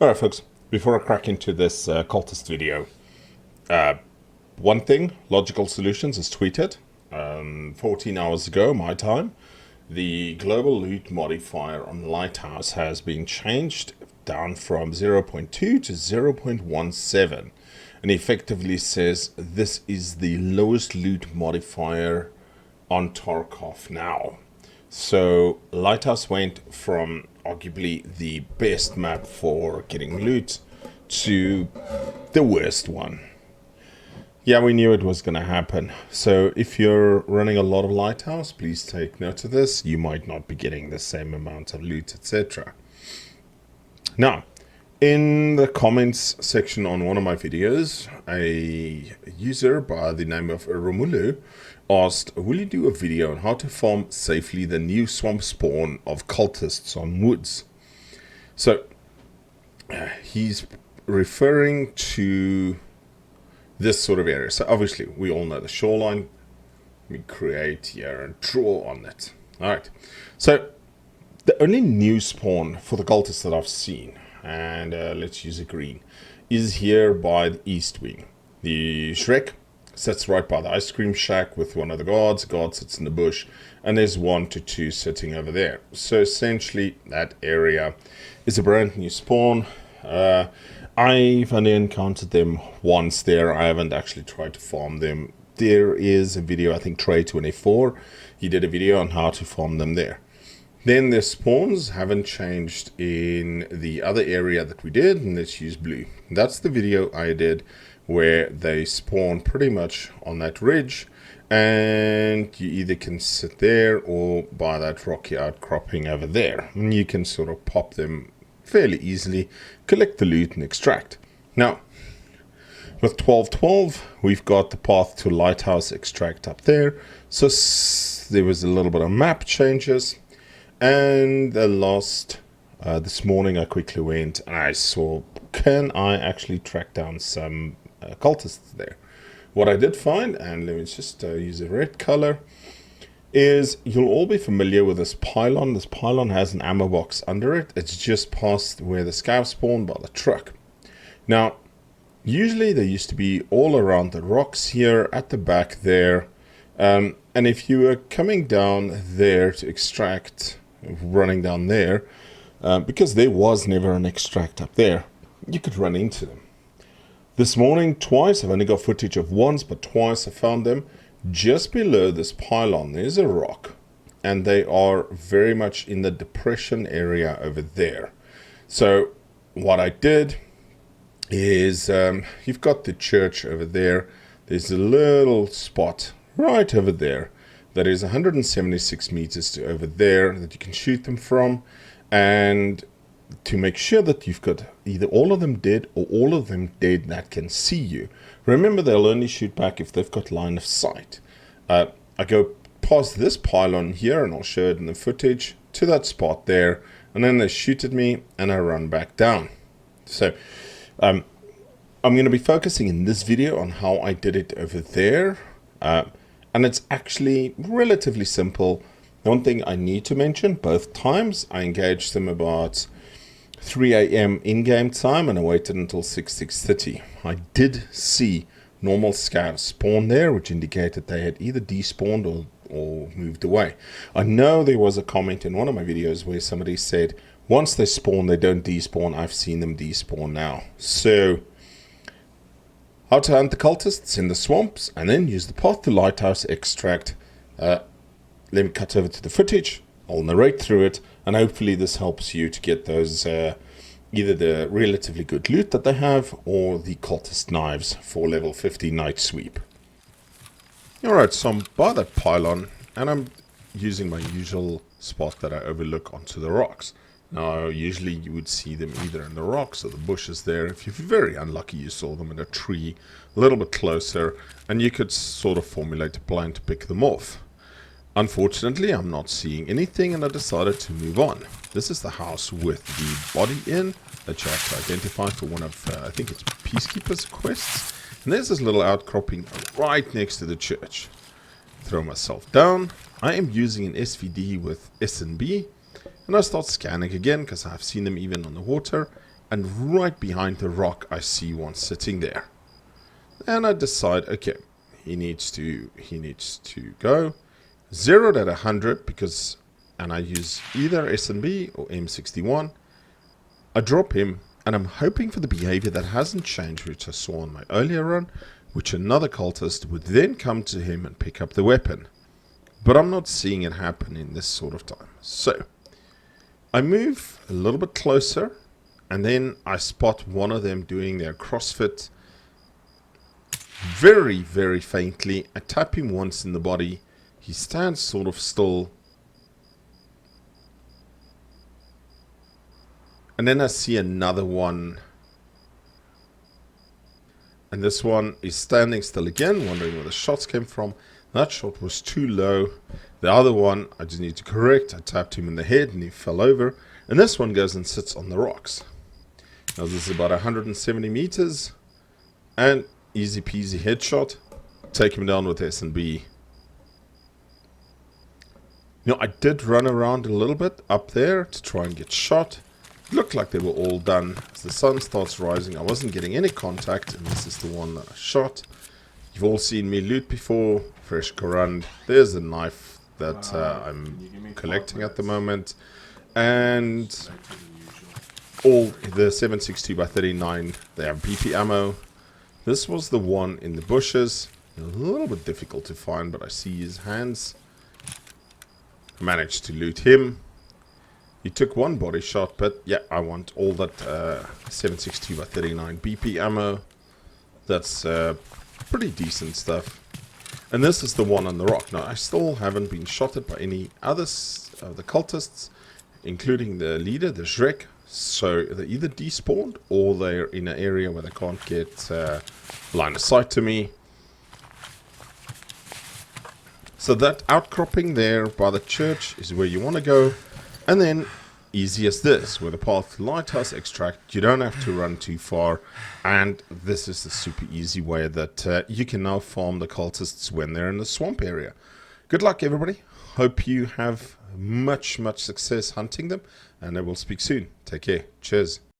Alright folks, before I crack into this cultist video, one thing, Logical Solutions has tweeted 14 hours ago, my time, the global loot modifier on Lighthouse has been changed down from 0.2 to 0.17 and effectively says this is the lowest loot modifier on Tarkov now. So Lighthouse went from arguably the best map for getting loot to the worst one. Yeah, we knew it was going to happen. So if you're running a lot of Lighthouse, please take note of this. You might not be getting the same amount of loot, etc. Now, in the comments section on one of my videos, a user by the name of Romulu asked, will you do a video on how to farm safely the new swamp spawn of cultists on woods? So he's referring to this sort of area. So obviously we all know the shoreline. We create here and draw on it. All right. So the only new spawn for the cultists that I've seen, and let's use a green, is here by the east wing. The Shrek sits right by the ice cream shack with one of the guards. Guard sits in the bush, and there's 1 to 2 sitting over there. So essentially that area is a brand new spawn. I've only encountered them once there. I haven't actually tried to farm them. There is a video, I think Trey24, he did a video on how to farm them there. Then the spawns haven't changed in the other area that we did, and let's use blue. That's the video I did where they spawn pretty much on that ridge, and you either can sit there or by that rocky outcropping over there. And you can sort of pop them fairly easily, collect the loot and extract. Now, with 12.12, we've got the path to Lighthouse extract up there. So there was a little bit of map changes. And this morning I quickly went and I saw, can I actually track down some cultists there? What I did find, and let me just use a red color, is you'll all be familiar with this pylon. This pylon has an ammo box under it. It's just past where the scav spawned by the truck. Now, usually they used to be all around the rocks here at the back there. And if you were coming down there to extract, running down there, because there was never an extract up there, you could run into them. This morning, twice, I've only got footage of once, but twice I found them just below this pylon. There's a rock, and they are very much in the depression area over there. So what I did is, you've got the church over there. There's a little spot right over there that is 176 meters to over there that you can shoot them from, and to make sure that you've got either all of them dead or all of them dead that can see you. Remember, they'll only shoot back if they've got line of sight. I go past this pylon here, and I'll show it in the footage, to that spot there, and then they shoot at me and I run back down. So I'm going to be focusing in this video on how I did it over there, and it's actually relatively simple. One thing I need to mention, both times I engaged them about 3 a.m. in-game time, and I waited until 6:30. I did see normal scavs spawn there, which indicated they had either despawned or moved away. I know there was a comment in one of my videos where somebody said, once they spawn, they don't despawn. I've seen them despawn now. So, how to hunt the cultists in the swamps, and then use the path to Lighthouse extract. Let me cut over to the footage. I'll narrate through it, and hopefully this helps you to get those, either the relatively good loot that they have, or the cultist knives for level 50 night sweep. Alright, so I'm by that pylon, and I'm using my usual spot that I overlook onto the rocks. Now, usually you would see them either in the rocks or the bushes there. If you're very unlucky, you saw them in a tree a little bit closer, and you could sort of formulate a plan to pick them off. Unfortunately, I'm not seeing anything, and I decided to move on. This is the house with the body in that you have to identify for one of, I think it's Peacekeeper's quests. And there's this little outcropping right next to the church. Throw myself down. I am using an SVD with S&B. And I start scanning again, because I've seen them even on the water. and right behind the rock I see one sitting there. And I decide, okay, he needs to go. Zeroed at 100 because, and I use either S&B or M61. I drop him, and I'm hoping for the behavior that hasn't changed, which I saw on my earlier run, which another cultist would then come to him and pick up the weapon. But I'm not seeing it happen in this sort of time. So I move a little bit closer, and then I spot one of them doing their CrossFit very, very faintly. I tap him once in the body. He stands sort of still. And then I see another one. And this one is standing still again, wondering where the shots came from. That shot was too low. The other one, I just need to correct. I tapped him in the head and he fell over. And this one goes and sits on the rocks. Now this is about 170 meters. And easy peasy headshot. Take him down with S&B. I did run around a little bit up there to try and get shot. It looked like they were all done. As the sun starts rising, I wasn't getting any contact, and this is the one that I shot. You've all seen me loot before. Fresh Korand. There's a knife that I'm collecting at the moment. And all the 7.62x39, they have BP ammo. This was the one in the bushes. A little bit difficult to find, but I see his hands. Managed to loot him. He took one body shot, but yeah, I want all that 7.62x39 BP ammo. That's pretty decent stuff. And this is the one on the rock. Now, I still haven't been shotted by any others of the cultists, including the leader, the Shrek. So they're either despawned or they're in an area where they can't get line of sight to me. So that outcropping there by the church is where you want to go. And then, easy as this, with a path to Lighthouse extract, you don't have to run too far. And this is the super easy way that you can now farm the cultists when they're in the swamp area. Good luck, everybody. Hope you have much success hunting them. And I will speak soon. Take care. Cheers.